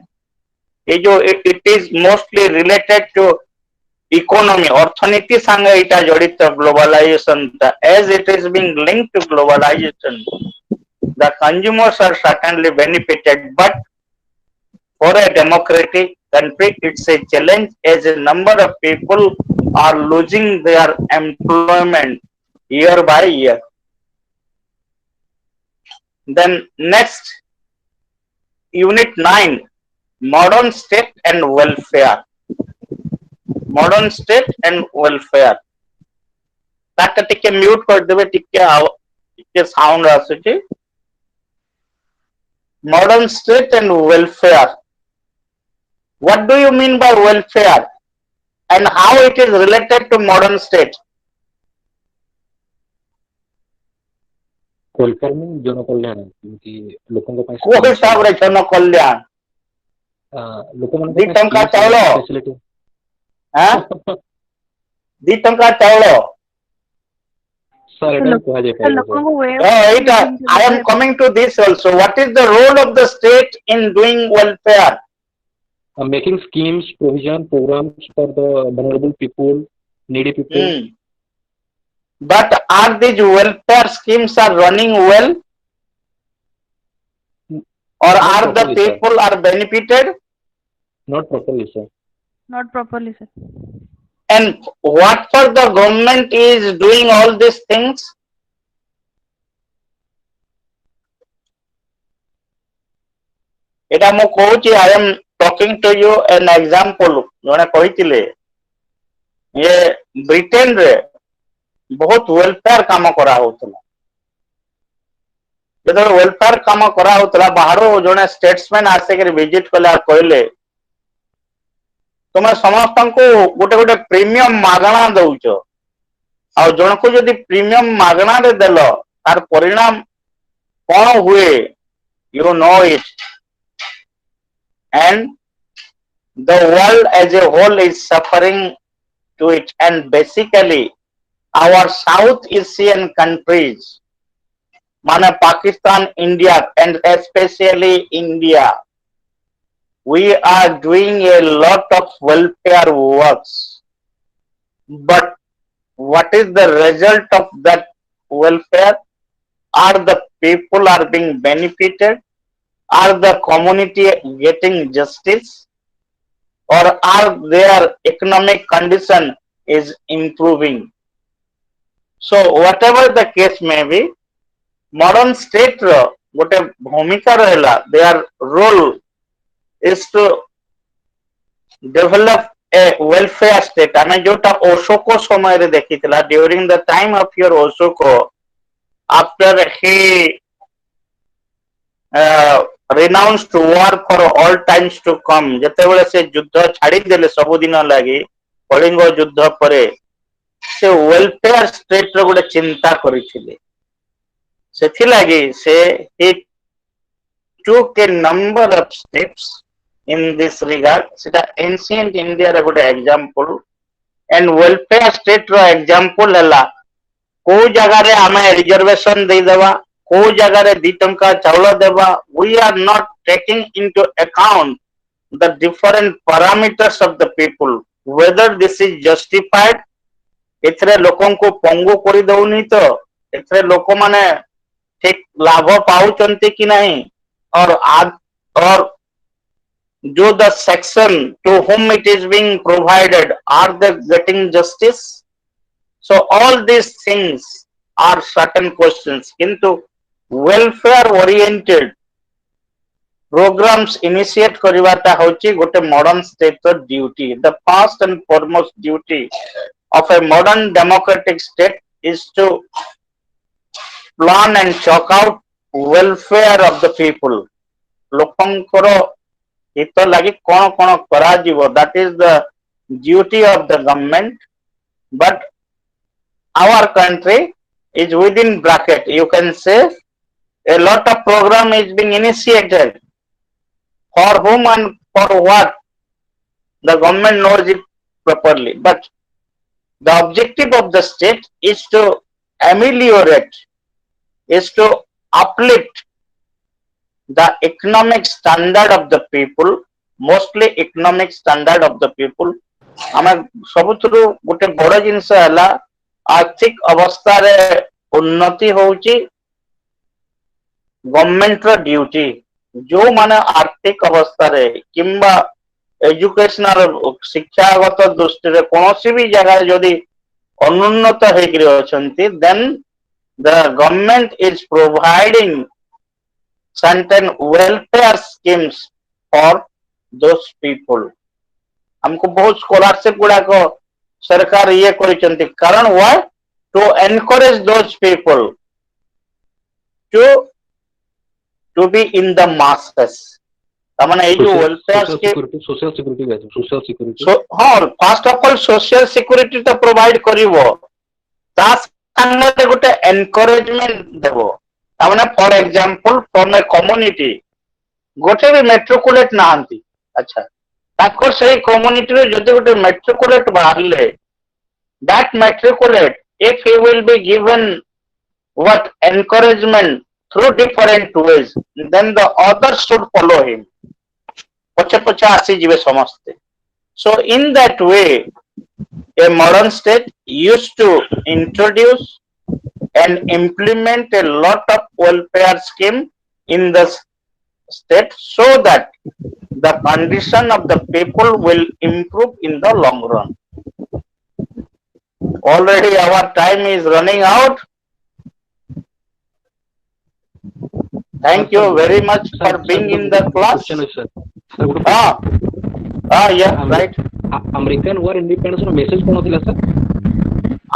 ଏ ଯୋଉ it is mostly related to economy, ଅର୍ଥନୀତି ସାଙ୍ଗେ ଏଇଟା ଜଡିତ globalization ଟା, as it is being linked to globalization, the consumers are certainly benefited, but for a democratic country it's a challenge as a number of people are losing their employment year by year. Then next, unit 9, modern state and welfare. Modern state and welfare. ताका टिके mute कर देबे, टिके sound आसुची. Modern state and welfare. What do you mean by welfare and how it is related to modern state? Welfare में जनकल्याण कि लोकଙ୍କ ପାଇଁ କୋ ହିସାବରେ ଜନ କଲ୍ୟାଣ? ଲୋକମାନଙ୍କ 2 ଟଙ୍କା ଚାଉଳ, ଫ୍ୟାସିଲିଟି ହାଁ 2 ଟଙ୍କା ଚାଉଳ, सर एटा कुहा जाय सर लोगों को वे ଏଇଟା I am coming to this also. What is the role of the state in doing welfare? making schemes, provision, programs for the vulnerable people, needy people. But are these welfare schemes are running well, or are the people are benefited? Not properly, sir. not properly sir. And what for the government is doing all these things? এটা ମୁଁ କହୁଛି, I am talking to you an example. ଜଣେ କହିଥିଲେ ये Britain रे बहुत welfare काम करा होतला, ଯେତେବେଳେ ୱେଲଫେୟାର କାମ କରା ହଉଥିଲା ବାହାରୁ ଜଣେ ଷ୍ଟେଟ୍ସମ୍ୟାନ ଆସିକି ଭିଜିଟ କଲେ ଆଉ କହିଲେ ତୁମେ ସମସ୍ତଙ୍କୁ ଗୋଟେ ଗୋଟେ ପ୍ରିମିୟମ ମାଗଣା ଦଉଛ, ଆଉ ଜଣକୁ ଯଦି ପ୍ରିମିୟମ ମାଗଣାରେ ଦେଲ ତାର ପରିଣାମ କଣ ହୁଏ, you know it, and the world as a whole is suffering to it, and basically our South Asian countries, Mana Pakistan, India, and especially India, we are doing a lot of welfare works. But what is the result of that welfare? Are the people are being benefited? Are the community getting justice? Or are their economic condition is improving? So whatever the case may be, modern state ro gote bhumika rahela, their role is to develop a welfare state. ଆମେ ଯୋଉଟା ଅଶୋକ ସମୟରେ ଦେଖିଥିଲା, during the time of your Ashok, after he renounced war for all times to come, ଯେତେବେଳେ ସେ ଯୁଦ୍ଧ ଛାଡ଼ିଦେଲେ ସବୁଦିନ ଲାଗି କଳିଙ୍ଗ ଯୁଦ୍ଧ ପରେ, ସେ ୱେଲଫେୟାର ଷ୍ଟେଟ ର ଗୋଟେ ଚିନ୍ତା କରିଥିଲେ। ସେଥିଲାଗି ସେ he took a number of steps in this regard। ସେଟା ancient India ର ଗୋଟେ example, and welfare state ର example ହେଲା କୋଉ ଜାଗାରେ ଆମେ ରିଜର୍ଭେସନ ଦେଇଦେବା, କୋଉ ଜାଗାରେ 2 ଟଙ୍କା ଚାଉଳ ଦେବା। we are not taking into account the different parameters of the people, whether this is justified। ଏଥିରେ ଲୋକଙ୍କୁ ପଙ୍ଗୁ କରି ଦଉନି ତ, ଏଥିରେ ଲୋକମାନେ ଠିକ ଲାଭ ପାଉଛନ୍ତି କି ନାହିଁ, or do the section to whom it is being provided, are they getting justice? So all these things are certain questions, किंतु welfare oriented programs initiate करिवाटा होची गोटे modern state ର duty। The first and foremost duty of a modern democratic state is to plan and chalk out welfare of the people। ଲୋକଙ୍କର ହିତ ଲାଗି କଣ କଣ କରାଯିବ, that is the duty of the government। but our country is within bracket, you can say a lot of program is being initiated, for whom and for what the government knows it properly, but the objective of the state is to ameliorate, is to uplift the economic standard of the people, mostly economic standard of the people। ଆମେ ସବୁଥିରୁ ଗୋଟେ ବଡ ଜିନିଷ ହେଲା आर्थिक अवस्था उन्नति होउची गवर्नमेंट रो ड्यूटी। जो माने आर्थिक अवस्था रे किंबा एजुकेशनल शिक्षागत दृष्टि रे कोनोसी भी जगह जदि अनुन्नत हेकरि अछंती, then the government is providing certain welfare schemes for those people। हमको बहुत स्कॉलरशिप गुड़ा को सरकार ये करिसंती, कारण why to encourage those people to be in the masses। तामाने ए जो वेलफेयर स्कीम सोशल सिक्युरिटी हां, first of all social security तो प्रोवाइड करिवो, ता संगे गोटे एनकरेजमेंट देबो। तामाने for example from a community गोटे भी मेट्रिकुलेट नाहंती, अच्छा ताकर से कम्युनिटी रे जदि गोटे matriculate बाहरले, that matriculate, if he will be given what encouragement through different ways, then the others should follow him। पछे पछे आसी जिवे समस्ते। So in that way, a modern state used to introduce and implement a lot of welfare scheme in the state, so that the condition of the people will improve in the long run। Already our time is running out। Thank you very much for being in the class। Yeah, right। American war independence रो message कोन थिला sir?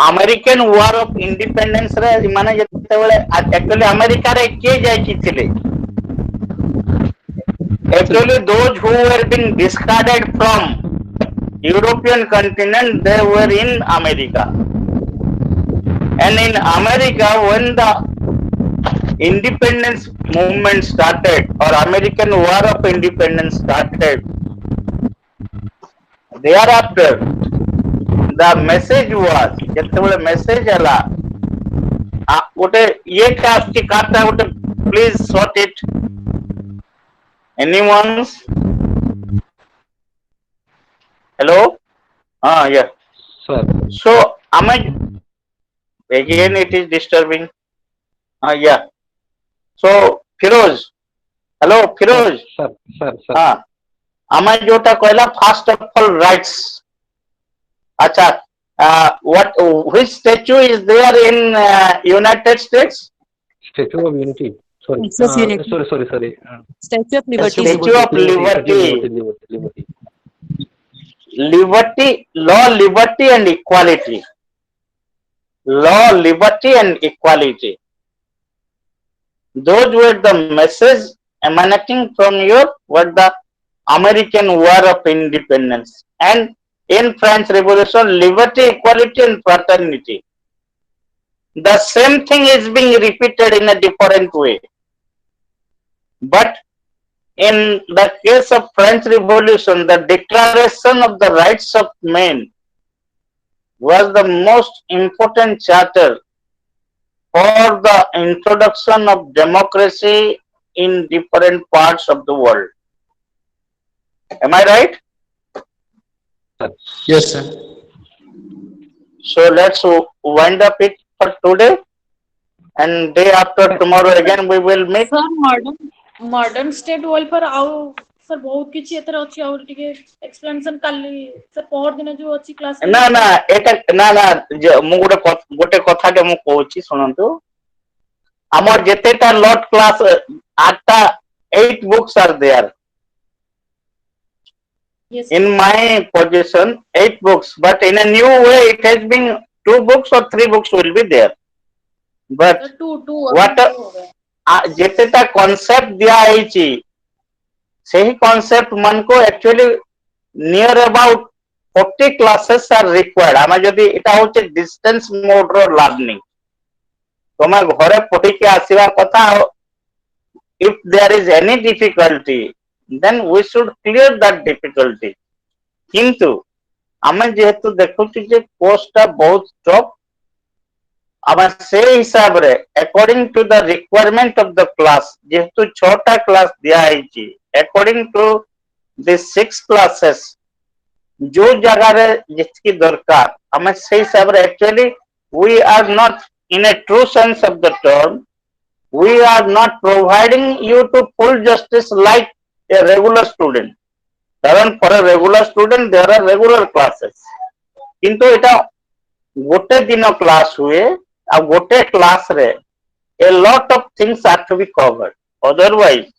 American war of independence रे माने जेतेबेले actually America रे के जाई थिले, actually those who were being discarded from European continent, they were in America। and in America, when the independence movement started, or American war of independence started, thereafter the message was, जेतेबेले message हला गोटे ये कास्टी काटा गोटे, please sort it, anyone's, hello, yeah sir। so again it is disturbing, yeah, so Firoz, hello Firoz, sir आमे जोटा कहला first of all rights, अच्छा what which statue is there in United States? Statue of Unity. Sorry. Excess unity. Sorry. Statue of Liberty. Statue of Liberty. Liberty. Liberty, law, liberty, and equality. Law, liberty, and equality. Those were the message emanating from your the American War of Independence, and in French Revolution, liberty, equality, and fraternity. The same thing is being repeated in a different way. But in the case of French Revolution, the Declaration of the Rights of Men was the most important charter for the introduction of democracy in different parts of the world. Am I right? Yes, sir. So let's wind up it for today, and day after tomorrow again we will meet. Sir modern state world पर आउ sir बहुत किछि एतर अछि और टिके explanation काली sir पहर दिन जो अछि क्लास ना ना एटा ना मु गोटे कथा के मु कहूची सुनंतु हमर जेतेटा lot class 8 books are there. Yes, In my possession 8 books, but in a new way it has been 2 books or 3 books will be there. But what जेतेटा concept दिया आइची सही concept मन को actually near about 40 classes are required. आमा जदि इटा होचे distance mode रो learning तोमा घरे पढ़ी के आसीबा कथा. If there is any difficulty, then we should clear that difficulty. किंतु आमे जेहेतु देखुची जे कोर्स टा बहुत टफ, आमे से हिसाब रे according to the requirement of the class, जेहेतु 6टा क्लास दिया आइची, according to the 6 classes जो जगह रे जिसकी दरकार आमे से हिसाब रे actually we are not in a true sense of the term, we are not providing you to full justice like a regular student. Even for a regular student there are regular classes, किंतु इटा गोटे दिन class हुए आ गोटे class रे a lot of things are to be covered. Otherwise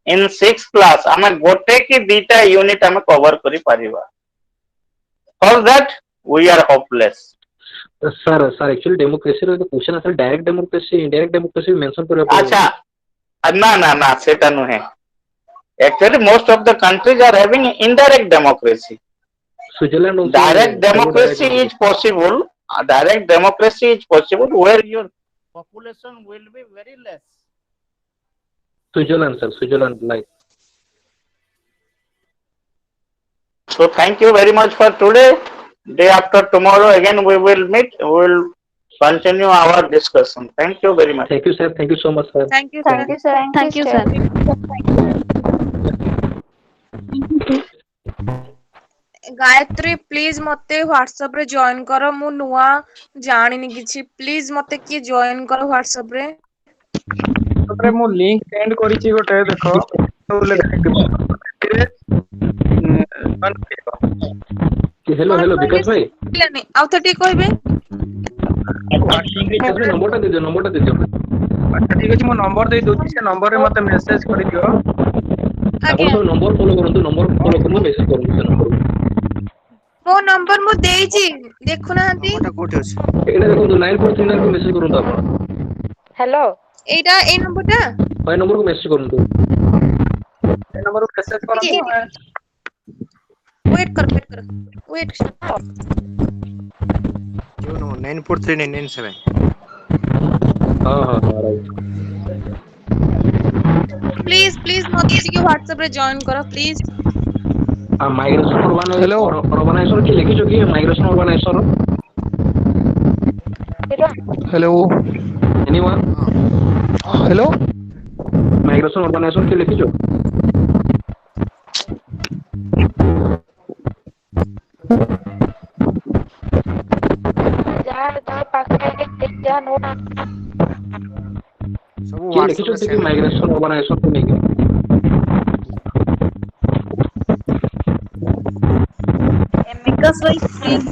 in 6 class आमे गोटे की दीटा यूनिट आमे कवर करि परिबा. For that we are hopeless. Sir actually democracy रो क्वेश्चन असल direct democracy indirect democracy mention करे. अच्छा ना सेटा नुहे. Actually most of the countries are having indirect democracy. Switzerland also direct democracy is possible. Direct democracy is possible where your population will be very less. Switzerland like. So thank you very much for today. Day after tomorrow again we will meet. We will continue our discussion. Thank you very much. Thank you, sir. Thank you so much, sir. Thank you, sir. Thank you, sir. Gayatri please मते WhatsApp रे join करो. मु नुआ जानिनी किछि. Please मते की join करो WhatsApp रे. तबरे मु लिंक सेंड करिछि गोटे देखो हेलो विकास भाई नहीं आउ थटी कहबे. नंबरटा दे दियो. अच्छा ठीक अछि, मु नंबर दे दोछि. से नंबर रे मते मेसेज करि दियो. आपण सब नंबर फॉलो करंतु मेसेज करंतु से नंबर. मो नंबर मु देइछि देखु नांती. नंबरटा कोठी अछि? एटा देखो 9439 को मेसेज करंतु आपण. हेलो एटा ए नंबरटा भाई नंबर को मेसेज करंतु. ए नंबर को मेसेज करंतु. वेट कर. जो नो 943997. हां राइट. प्लीज मते की व्हाट्सएप रे जॉइन करो प्लीज. माइग्रेशन ऑर्गेनाइजेशन की लिखी जो कि migration organisation. Hello anyone hello migration organisation की लिखी जो. सब लिखी जो कि माइग्रेशन ऑर्गेनाइजेशन को लेके. because like please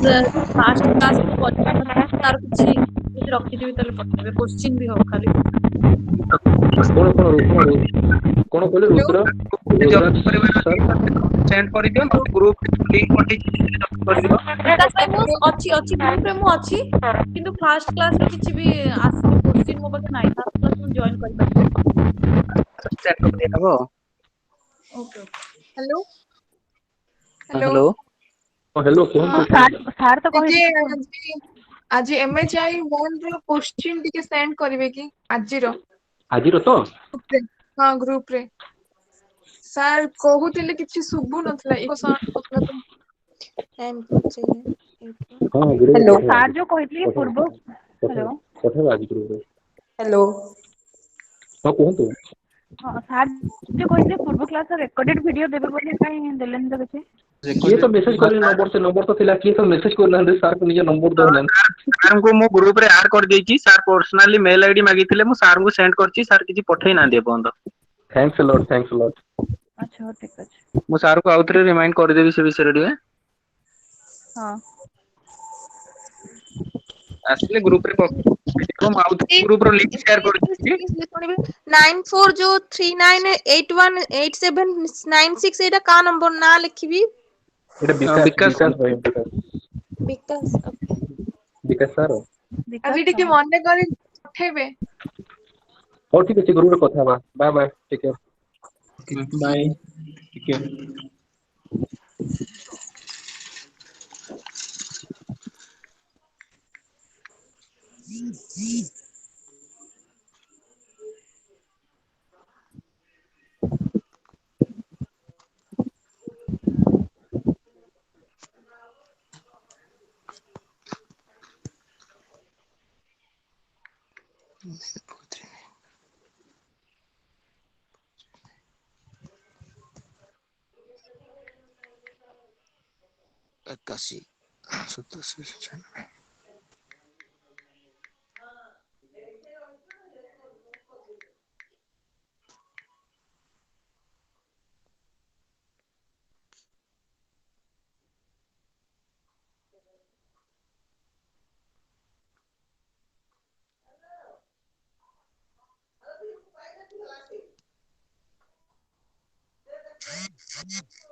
first class ରୁ ପଚାରିନଥିଲି ତାର କିଛି ଯଦି ରଖିଥିବି ତାହେଲେ ପଚାରିବେ କୋଶ୍ଚିନ୍ ବି ହବ ଖାଲି କଣ କହିଲେ ରୁଦ୍ର ସାର୍? ସେଣ୍ଡ କରିଦିଅ ନହେଲେ ଗ୍ରୁପ ଲିଙ୍କ ପଠେଇଛି କରିଦିଅ। ବିକାଶ ଭାଇ ମୁଁ ଅଛି ଗ୍ରୁପରେ ମୁଁ ଅଛି କିନ୍ତୁ ଫାଷ୍ଟ କ୍ଲାସ ର କିଛି ବି ଆସିନି କୋଶ୍ଚିନ୍ ମୋ ପାଖେ ନାହିଁ ଫାଷ୍ଟ କ୍ଲାସ ମୁଁ ଜଏନ୍ କରିପାରିବି ଚାଟ୍ କରିଦେଇଥବ। Okay hello hello. ହ୍ୟାଲୋ କୁହନ୍ତୁ ସାର୍ ତ ଟିକେ କହିଥିଲେ ଆଜି MHI 1 ର କ୍ୱେଶ୍ଚିନ୍ ଟିକେ ସେଣ୍ଡ କରିବେ କି ଆଜିର ଆଜିର ତ ଗ୍ରୁପରେ? ହଁ ଗ୍ରୁପରେ ସାର୍ କହୁଥିଲେ କିଛି ଶୁଭୁ ନଥିଲା ଇକୋ ସାଉଣ୍ଡ ହଉଥିଲା ତ। ହଁ ଗ୍ରୁପରେ ହ୍ୟାଲୋ ସାର୍ ଯୋଉ କହିଥିଲେ କି ପୂର୍ବ ହ୍ୟାଲୋ ପଠେଇବା ଆଜି ଗ୍ରୁପରେ। ହ୍ୟାଲୋ ହଁ କୁହନ୍ତୁ। ହଁ ସାର୍ ଯୋଉ କହିଥିଲେ ପୂର୍ବ କ୍ଲାସର ରେକର୍ଡେଡ ଭିଡିଓ ଦେବେ ବୋଲି କାଇଁ ଦେଲେନି ତ କିଛି କିଏ ତ ମେସେଜ କରିନି ନମ୍ବର ତ ଥିଲା କିଏ ତ ମେସେଜ କରିନାହାନ୍ତି ସାର୍ ନିଜ ନମ୍ବର ଦଉନାହାନ୍ତି। ସାର୍ଙ୍କୁ ମୁଁ ଗ୍ରୁପରେ ଆଡ୍ କରିଦେଇଛି ସାର୍ ପର୍ସନାଲି ମେଲ୍ ଆଇଡି ମାଗିଥିଲେ ମୁଁ ସାର୍ଙ୍କୁ ସେଣ୍ଡ କରିଛି ସାର୍ କିଛି ପଠେଇ ନାହାନ୍ତି ଏପର୍ଯ୍ୟନ୍ତ। Thanks lot thanks lot. ଆଚ୍ଛା ହଉ ଠିକ ଅଛି ମୁଁ ସାର୍ଙ୍କୁ ଆଉଥରେ ରିମାଇଣ୍ଡ କରିଦେବି ସେ ବିଷୟରେ ଟିକେ। ହଁ ଆସିଲେ ଗ୍ରୁପରେ ମୁଁ ଆଉ ଗ୍ରୁପର ଲିଙ୍କ ସେୟାର କରିଦେଇଛି। 94 ଏଇଟା କା ନମ୍ବର ନା ଲେଖିବି ଏଇଟା ବିକାଶ ବିକାଶ ବିକାଶ ସାର୍। ଆଜି ବିକାଶ ଟିକେ ହଁ ମନେ କରି ପଠେଇବେ। ହଉ ଠିକ ଅଛି ଗ୍ରୁପରେ କଥା ହବା bye bye take care. Bye ଟିକେ ଏକାଶୀ 87 96